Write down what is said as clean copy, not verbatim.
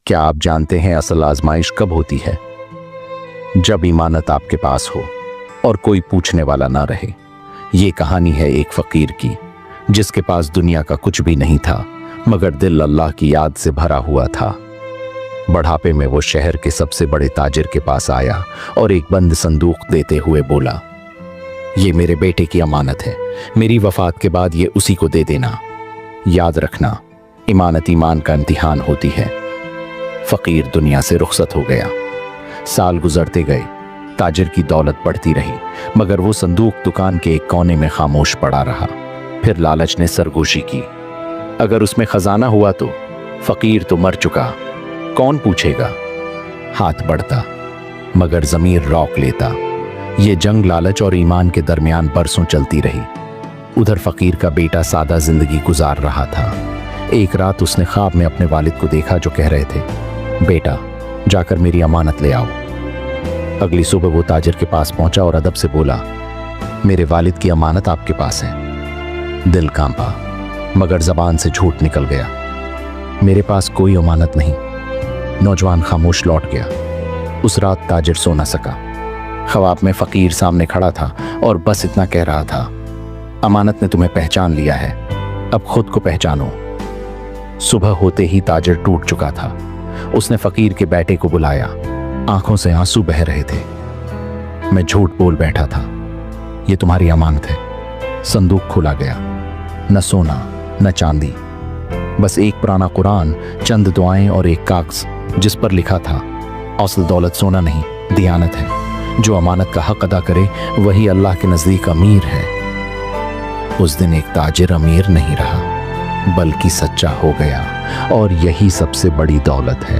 क्या आप जानते हैं असल आजमाइश कब होती है? जब ईमानत आपके पास हो और कोई पूछने वाला ना रहे। ये कहानी है एक फकीर की, जिसके पास दुनिया का कुछ भी नहीं था, मगर दिल अल्लाह की याद से भरा हुआ था। बढ़ापे में वो शहर के सबसे बड़े ताजिर के पास आया और एक बंद संदूक देते हुए बोला, ये मेरे बेटे की अमानत है, मेरी वफात के बाद ये उसी को दे देना। याद रखना, इमानत ईमान का इम्तिहान होती है। फकीर दुनिया से रुखसत हो गया। साल गुजरते गए, ताजिर की दौलत बढ़ती रही, मगर वो संदूक दुकान के एक कोने में खामोश पड़ा रहा। फिर लालच ने सरगोशी की, अगर उसमें खजाना हुआ तो फकीर तो मर चुका, कौन पूछेगा। हाथ बढ़ता, मगर ज़मीर रोक लेता। ये जंग लालच और ईमान के दरमियान बरसों चलती रही। उधर फकीर का बेटा सादा जिंदगी गुजार रहा था। एक रात उसने ख्वाब में अपने वालिद को देखा, जो कह रहे थे, बेटा जाकर मेरी अमानत ले आओ। अगली सुबह वो ताजिर के पास पहुंचा और अदब से बोला, मेरे वालिद की अमानत आपके पास है। दिल कांपा, मगर जबान से झूठ निकल गया, मेरे पास कोई अमानत नहीं। नौजवान खामोश लौट गया। उस रात ताजिर सो न सका। ख्वाब में फकीर सामने खड़ा था और बस इतना कह रहा था, अमानत ने तुम्हें पहचान लिया है, अब खुद को पहचानो। सुबह होते ही ताजिर टूट चुका था। उसने फकीर के बेटे को बुलाया, आंखों से आंसू बह रहे थे। मैं झूठ बोल बैठा था, ये तुम्हारी अमानत है। संदूक खोला गया, न सोना न चांदी, बस एक पुराना कुरान, चंद दुआएं और एक कागज, जिस पर लिखा था, असल दौलत सोना नहीं, दियानत है। जो अमानत का हक अदा करे वही अल्लाह के नजदीक अमीर है। उस दिन एक ताजिर अमीर नहीं रहा, बल्कि सच्चा हो गया, और यही सबसे बड़ी दौलत है।